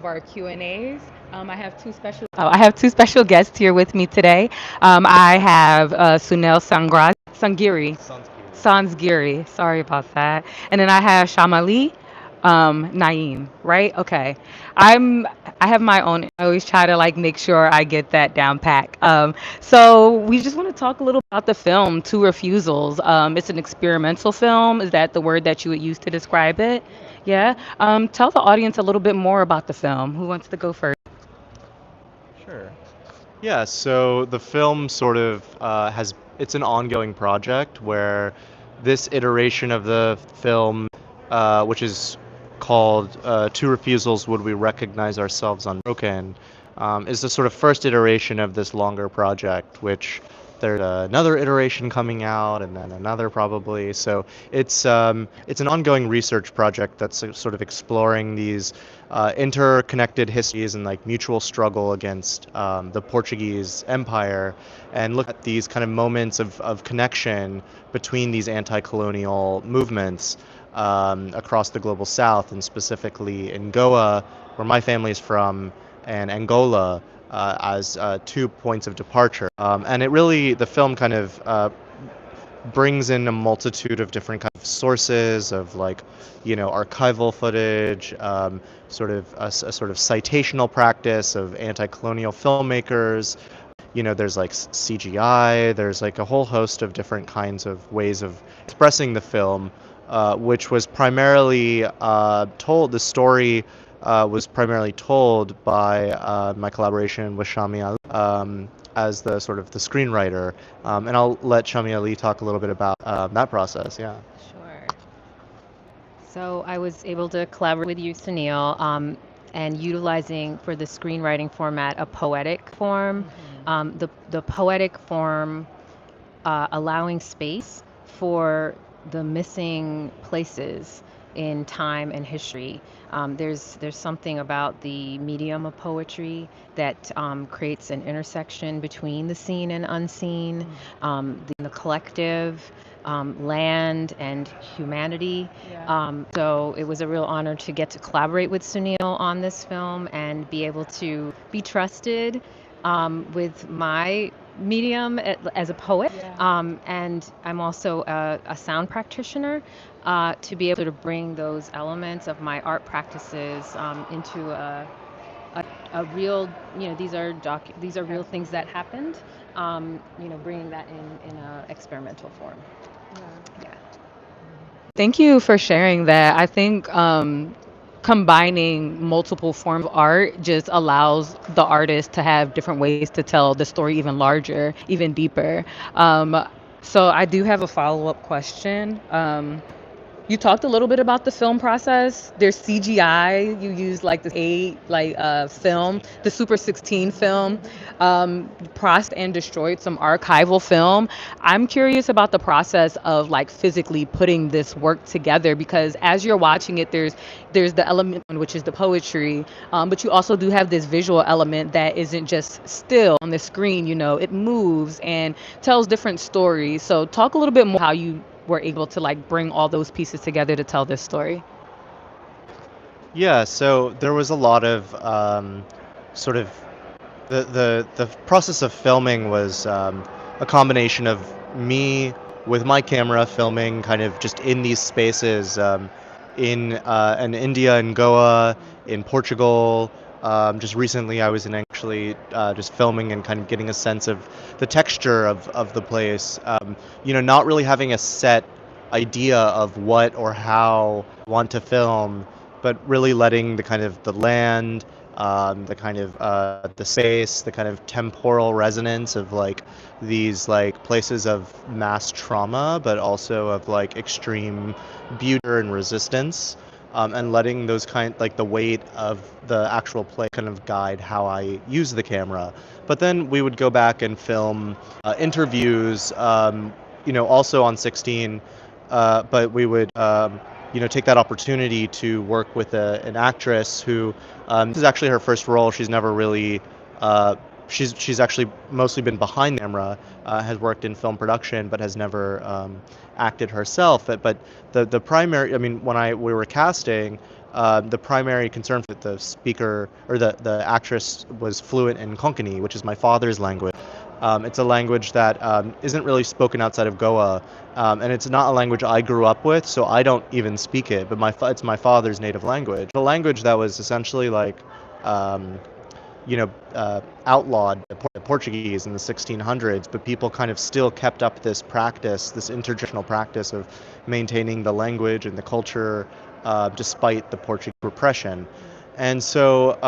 of our Q&As. I have two special guests here with me today. I have Suneil Sangiri, Sanzgiri. Sanzgiri. Sorry about that. And then I have Sham-e-Ali Nayeem. Right? Okay. I'm. I have my own. I always try to like make sure I get that down pack. So we just want to talk a little about the film Two Refusals. It's an experimental film. Is that the word that you would use to describe it? Yeah. Tell the audience a little bit more about the film. Who wants to go first? Sure. Yeah, so the film sort of it's an ongoing project where this iteration of the film, which is called Two Refusals, Would We Recognize Ourselves Unbroken, is the sort of first iteration of this longer project, which there's another iteration coming out and then another probably. So it's an ongoing research project that's sort of exploring these interconnected histories and like mutual struggle against the Portuguese Empire, and look at these kind of moments of connection between these anti-colonial movements across the global south, and specifically in Goa, where my family is from, and Angola, as two points of departure. And the film kind of brings in a multitude of different kind of sources of like, archival footage, a sort of citational practice of anti-colonial filmmakers. There's like CGI, there's like a whole host of different kinds of ways of expressing the film, which was primarily told, the story was primarily told by my collaboration with Sham-e-Ali as the sort of the screenwriter. And I'll let Sham-e-Ali talk a little bit about that process. Yeah. Sure. So I was able to collaborate with you, Sunil, and utilizing for the screenwriting format a poetic form. The poetic form allowing space for the missing places in time and history. There's something about the medium of poetry that creates an intersection between the seen and unseen, the collective, land and humanity. So it was a real honor to get to collaborate with Sunil on this film and be able to be trusted with my medium as a poet. And I'm also a sound practitioner to be able to bring those elements of my art practices into a real, these are real things that happened, bringing that in a experimental form. Yeah. Thank you for sharing that. I think combining multiple forms of art just allows the artist to have different ways to tell the story even larger, even deeper. Um, so I do have a follow-up question. You talked a little bit about the film process. There's CGI. You use like this eight film, the Super 16 film, processed and destroyed some archival film. I'm curious about the process of like physically putting this work together because as you're watching it, there's the element which is the poetry, but you also do have this visual element that isn't just still on the screen. It moves and tells different stories. So talk a little bit more how you were able to like bring all those pieces together to tell this story. Yeah, so there was a lot of sort of the process of filming was a combination of me with my camera filming kind of just in these spaces, in India and Goa, in Portugal. Just recently, I was in actually just filming and kind of getting a sense of the texture of the place. Not really having a set idea of what or how I want to film, but really letting the kind of the land, the kind of the space, the kind of temporal resonance of like these like places of mass trauma, but also of like extreme beauty and resistance, and letting those kind like the weight of the actual play kind of guide how I use the camera. But then we would go back and film interviews, also on 16, but we would take that opportunity to work with an actress who, this is actually her first role. She's never really she's actually mostly been behind the camera, has worked in film production, but has never acted herself. But the primary, I mean, we were casting, the primary concern that the speaker or the actress was fluent in Konkani, which is my father's language. It's a language that isn't really spoken outside of Goa, and it's not a language I grew up with, so I don't even speak it. But it's my father's native language. The language that was essentially like, um, outlawed Portuguese in the 1600s, but people kind of still kept up this practice, this intergenerational practice of maintaining the language and the culture despite the Portuguese repression. And so,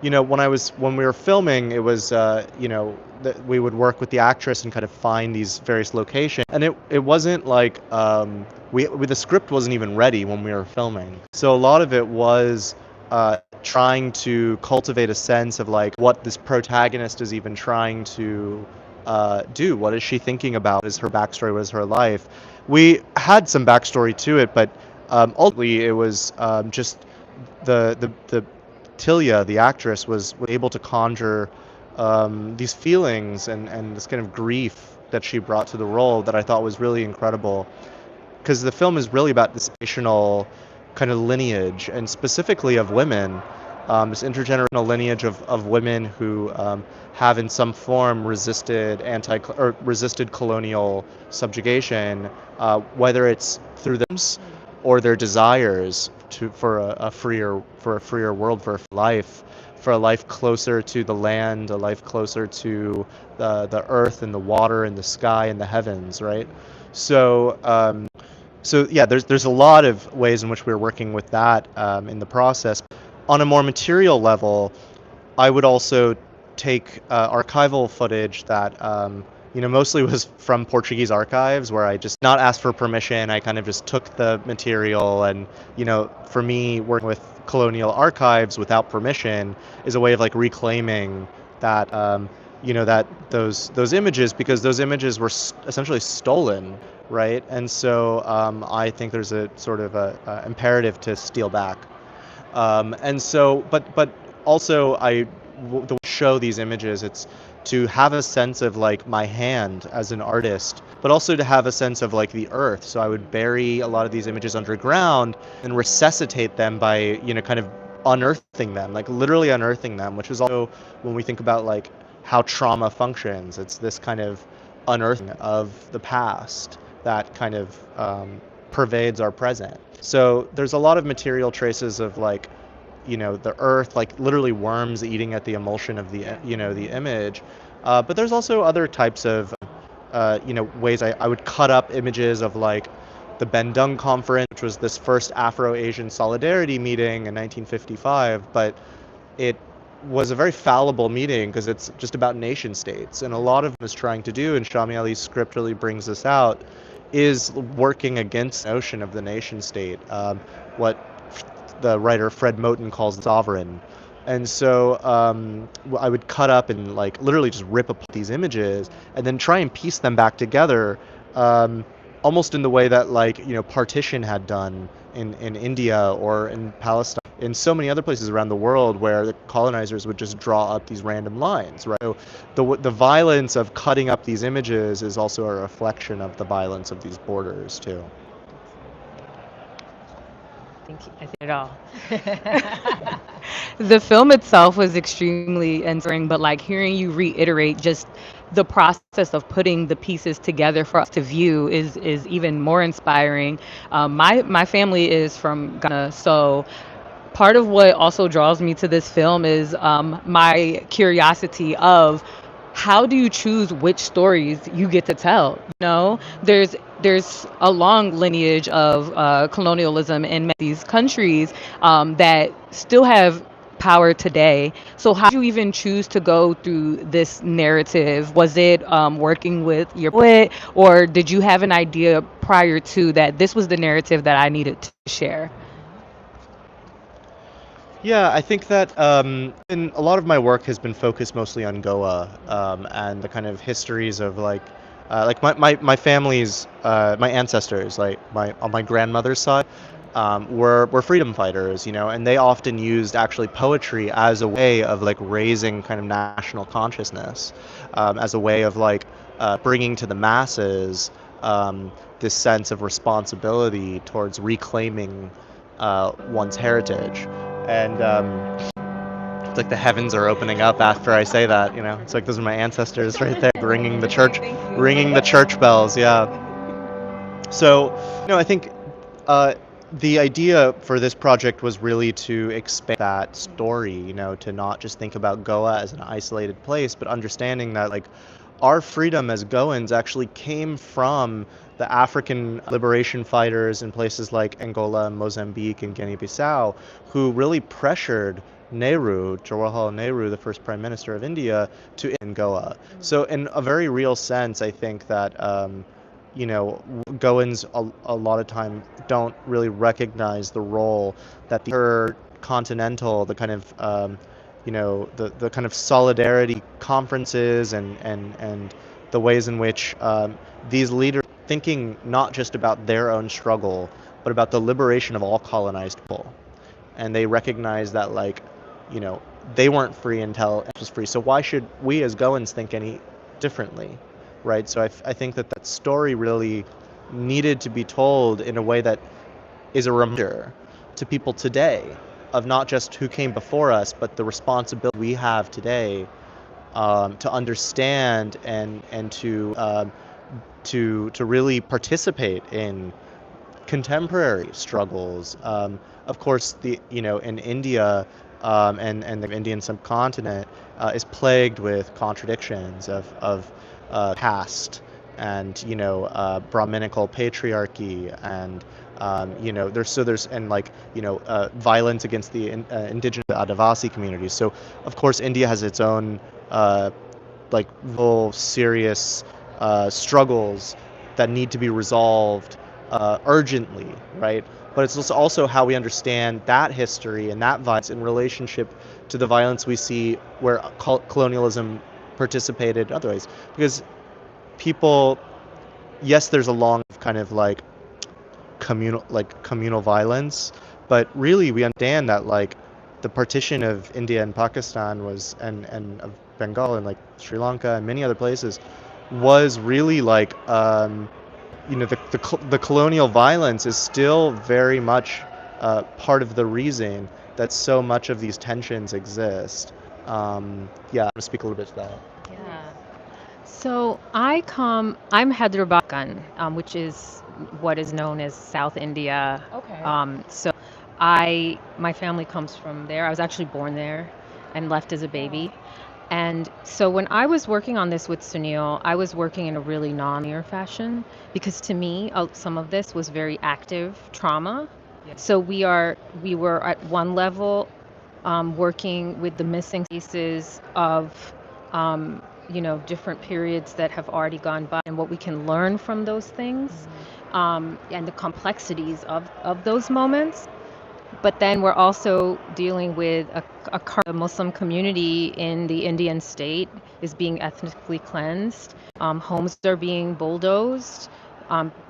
when we were filming, it was, that we would work with the actress and kind of find these various locations. And it wasn't like, the script wasn't even ready when we were filming. So a lot of it was trying to cultivate a sense of like what this protagonist is even trying to do. What is she thinking about? What is her backstory? What is her life? We had some backstory to it, but ultimately it was just the Tilia, the actress, was able to conjure these feelings and this kind of grief that she brought to the role that I thought was really incredible. Because the film is really about this generational kind of lineage, and specifically of women, this intergenerational lineage of women who have in some form resisted colonial subjugation, whether it's through them or their desires for a freer world, for a life, for a life closer to the land, a life closer to the earth and the water and the sky and the heavens, right? So so yeah, there's a lot of ways in which we're working with that in the process. On a more material level, I would also take archival footage that mostly was from Portuguese archives, where I just not asked for permission. I kind of just took the material, and for me, working with colonial archives without permission is a way of like reclaiming that that those images, because those images were essentially stolen, right? And so I think there's a sort of a imperative to steal back. And so, but also to show these images, it's to have a sense of like my hand as an artist, but also to have a sense of like the earth. So I would bury a lot of these images underground and resuscitate them by kind of unearthing them, like literally unearthing them, which is also when we think about like how trauma functions. It's this kind of unearthing of the past that kind of pervades our present. So there's a lot of material traces of like, the earth, like literally worms eating at the emulsion of the, the image. But there's also other types of, ways I would cut up images of like the Bandung Conference, which was this first Afro-Asian solidarity meeting in 1955. But it was a very fallible meeting because it's just about nation states. And a lot of it is trying to do, and Sham-e-Ali's script really brings this out, is working against the notion of the nation state, what the writer Fred Moten calls sovereign. And so I would cut up and like literally just rip apart these images and then try and piece them back together, almost in the way that like partition had done in India or in Palestine, in so many other places around the world, where the colonizers would just draw up these random lines, right? So the violence of cutting up these images is also a reflection of the violence of these borders too. I think it all. The film itself was extremely inspiring, but like hearing you reiterate just the process of putting the pieces together for us to view is even more inspiring. My family is from Ghana, so part of what also draws me to this film is my curiosity of how do you choose which stories you get to tell? There's a long lineage of colonialism in many of these countries that still have power today. So how did you even choose to go through this narrative? Was it working with your poet, or did you have an idea prior to that this was the narrative that I needed to share? Yeah, I think that and a lot of my work has been focused mostly on Goa, and the kind of histories of like my family's my ancestors, like on my grandmother's side, were freedom fighters, and they often used actually poetry as a way of like raising kind of national consciousness, as a way of like bringing to the masses this sense of responsibility towards reclaiming one's heritage. And it's like the heavens are opening up after I say that. It's like those are my ancestors right there, ringing the church bells. Yeah. So, I think the idea for this project was really to expand that story, to not just think about Goa as an isolated place, but understanding that like our freedom as Goans actually came from the African liberation fighters in places like Angola, Mozambique, and Guinea-Bissau, who really pressured Jawaharlal Nehru, the first Prime Minister of India, to in Goa. So in a very real sense, I think that Goans a lot of time don't really recognize the role that the continental, the kind of the kind of solidarity conferences and the ways in which these leaders thinking not just about their own struggle, but about the liberation of all colonized people. And they recognize that like, you know, they weren't free until it was free. So why should we as Goans think any differently, right? So I think that story really needed to be told in a way that is a reminder to people today of not just who came before us, but the responsibility we have today to understand and to really participate in contemporary struggles. Of course, in India and the Indian subcontinent is plagued with contradictions of caste and Brahminical patriarchy and there's and like violence against the indigenous Adivasi communities. So of course India has its own like real serious struggles that need to be resolved urgently, right? But it's also how we understand that history and that violence in relationship to the violence we see where colonialism participated in other ways. Because people, yes, there's a long kind of like communal violence, but really we understand that like the partition of India and Pakistan was and of Bengal and like Sri Lanka and many other places was really like the colonial violence is still very much part of the reason that so much of these tensions exist. I'm going to speak a little bit to that. Yeah. So I'm Hyderabad, which is what is known as South India. So my family comes from there. I was actually born there and left as a baby. And so when I was working on this with Suneil, I was working in a really non-linear fashion because to me, some of this was very active trauma. So we were at one level working with the missing pieces of different periods that have already gone by and what we can learn from those things, and the complexities of those moments. But then we're also dealing with a Muslim community in the Indian state is being ethnically cleansed. Homes are being bulldozed.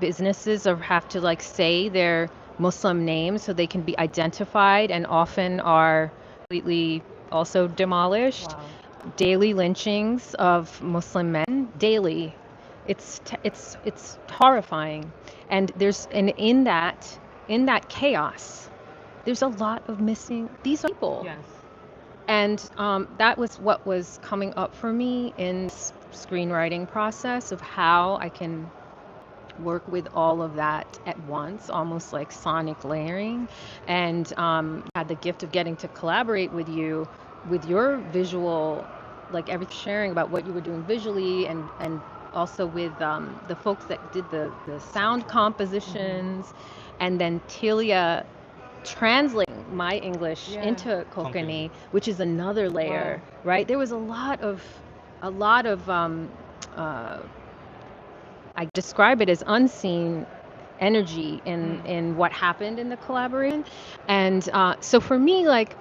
Businesses have to like say their Muslim names so they can be identified and often are completely also demolished. Wow. Daily lynchings of Muslim men, daily. It's horrifying. And in that chaos, there's a lot of missing these people. Yes. And that was what was coming up for me in this screenwriting process of how I can work with all of that at once, almost like sonic layering. And had the gift of getting to collaborate with you with your visual, like everything sharing about what you were doing visually and also with the folks that did the sound compositions, and then Tilia translating my English into Konkani, which is another layer, right? There was a lot of I describe it as unseen energy in what happened in the collaboration. And so for me, like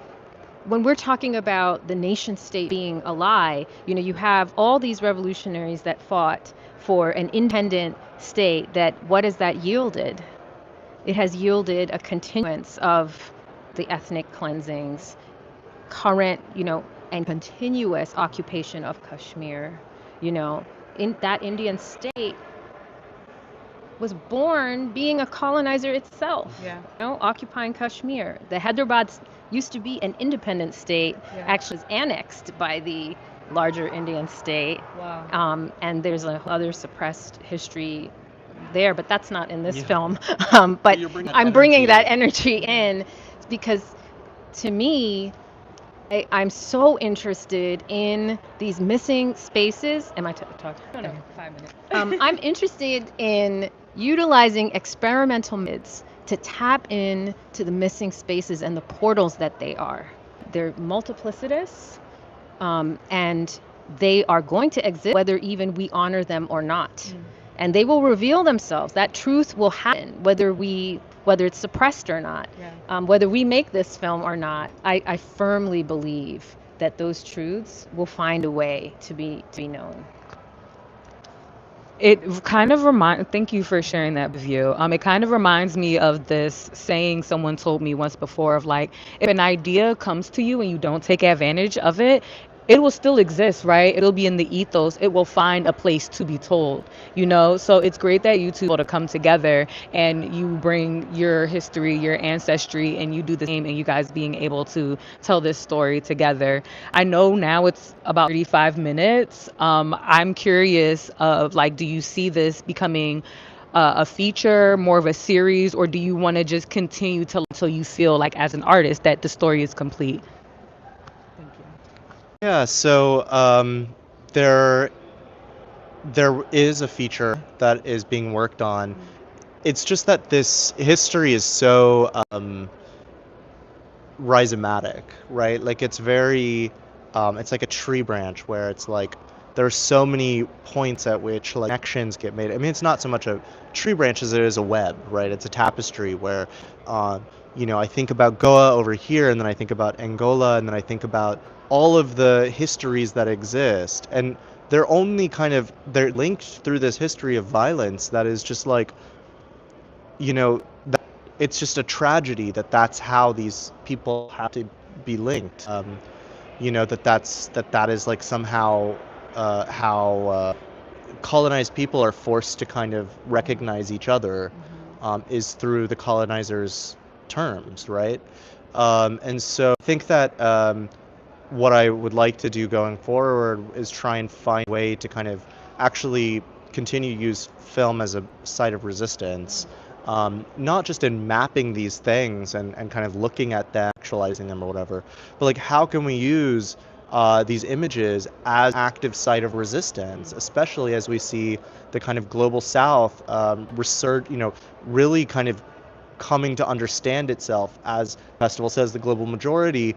when we're talking about the nation state being a lie, you have all these revolutionaries that fought for an independent state that what has that yielded? it has yielded a continuance of the ethnic cleansings, current, and continuous occupation of Kashmir. In that Indian state was born being a colonizer itself. Yeah. Occupying Kashmir. The Hyderabad used to be an independent state, Yeah. actually was annexed by the larger Indian state. Wow. And there's a other suppressed history there, but that's not in this Yeah. film. But You're bringing that I'm bringing that energy. energy in because to me, I'm so interested in these missing spaces. Am I talking? No, 5 minutes. I'm interested in utilizing experimental methods to tap in to the missing spaces and the portals that they are. They're multiplicitous, and they are going to exist whether even we honor them or not. And they will reveal themselves. That truth will happen whether it's suppressed or not. Yeah. Whether we make this film or not, I firmly believe that those truths will find a way to be known. It kind of thank you for sharing that view. It kind of reminds me of this saying someone told me once before of like, if an idea comes to you and you don't take advantage of it, it will still exist, right? It'll be in the ethos. It will find a place to be told, So it's great that you two able to come together and you bring your history, your ancestry, and you do the same, and you guys being able to tell this story together. I know now it's about 35 minutes. I'm curious of like, do you see this becoming a feature, more of a series, or do you want to just continue to until you feel like as an artist that the story is complete? Thank you. Yeah, so there is a feature that is being worked on. It's just that this history is so rhizomatic, right? Like it's very, it's like a tree branch where it's like there's so many points at which like connections get made. I mean, it's not so much a tree branch as it is a web, right? It's a tapestry where, I think about Goa over here, and then I think about Angola, and then I think about all of the histories that exist, and they're linked through this history of violence that is just like, that it's just a tragedy that that's how these people have to be linked. That is like somehow how colonized people are forced to kind of recognize each other, is through the colonizers' terms, right? And so I think that what I would like to do going forward is try and find a way to kind of actually continue to use film as a site of resistance, not just in mapping these things and kind of looking at them, actualizing them or whatever, but like how can we use these images as active site of resistance, especially as we see the kind of global South really kind of coming to understand itself as the festival says the global majority,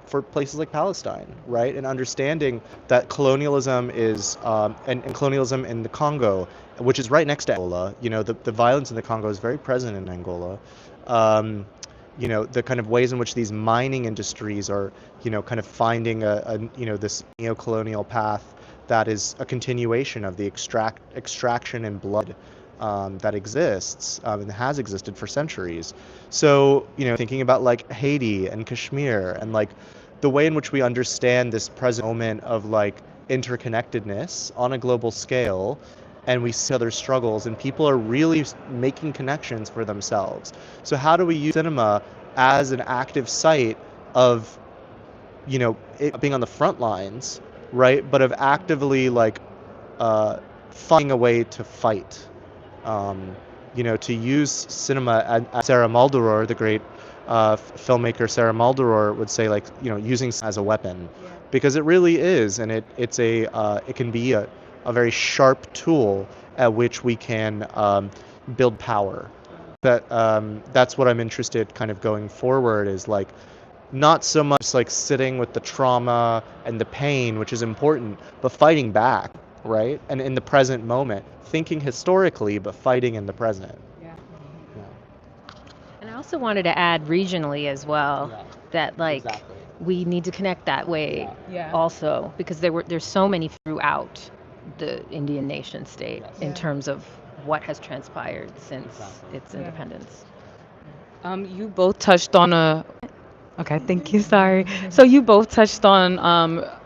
for places like Palestine, right? And understanding that colonialism is and colonialism in the Congo, which is right next to Angola. The violence in the Congo is very present in Angola. The kind of ways in which these mining industries are, kind of finding this neo-colonial path that is a continuation of the extraction and blood that exists and has existed for centuries. So, thinking about like Haiti and Kashmir and like the way in which we understand this present moment of like interconnectedness on a global scale, and we see other struggles, and people are really making connections for themselves. So, how do we use cinema as an active site of, it being on the front lines, right? But of actively like finding a way to fight, to use cinema, as Sarah Maldoror, the great filmmaker Sarah Maldoror would say, like, using as a weapon, because it really is, and it can be a very sharp tool at which we can build power. That's what I'm interested kind of going forward, is like not so much like sitting with the trauma and the pain, which is important, but fighting back, right? And in the present moment, thinking historically, but fighting in the present. Yeah. Yeah. And I also wanted to add regionally as well, Yeah. that like Exactly. we need to connect that way Yeah. also, because there's so many throughout the Indian nation state Yes. in Yeah. terms of what has transpired since Exactly. its Yeah. independence. You both touched on a Okay, thank you. Sorry. So you both touched on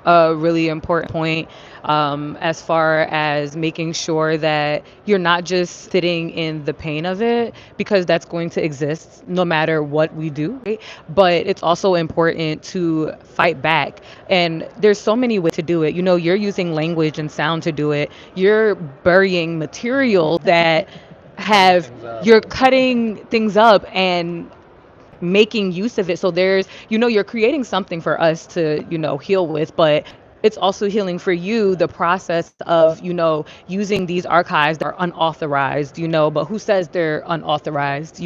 a really important point as far as making sure that you're not just sitting in the pain of it, because that's going to exist no matter what we do, right? But it's also important to fight back. And there's so many ways to do it. You know, you're using language and sound to do it. You're burying material that have you're cutting things up and making use of it. So there's, you're creating something for us to, heal with, but it's also healing for you, the process of, using these archives that are unauthorized, but who says they're unauthorized,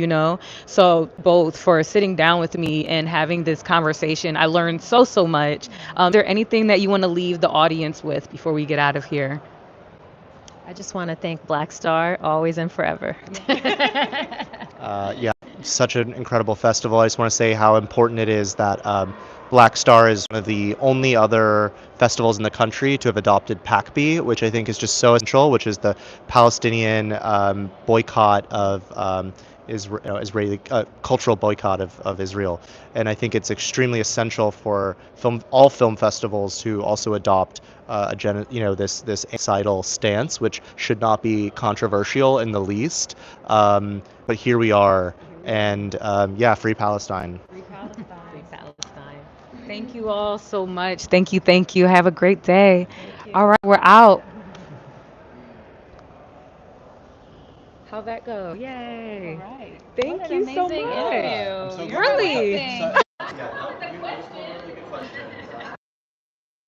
So both for sitting down with me and having this conversation, I learned so much. Is there anything that you want to leave the audience with before we get out of here? I just want to thank Black Star, always and forever. Yeah, such an incredible festival. I just want to say how important it is that Black Star is one of the only other festivals in the country to have adopted PACB, which I think is just so essential, which is the Palestinian boycott of Israeli cultural boycott of Israel. And I think it's extremely essential for all film festivals to also adopt this societal stance, which should not be controversial in the least. But here we are, and yeah, free Palestine. Free Free Palestine. Palestine. Thank you all so much. Thank you. Thank you. Have a great day. Thank All you. right, we're out. How'd that go? All Yay. right. What Thank an you so amazing much. interview. You're Really? amazing.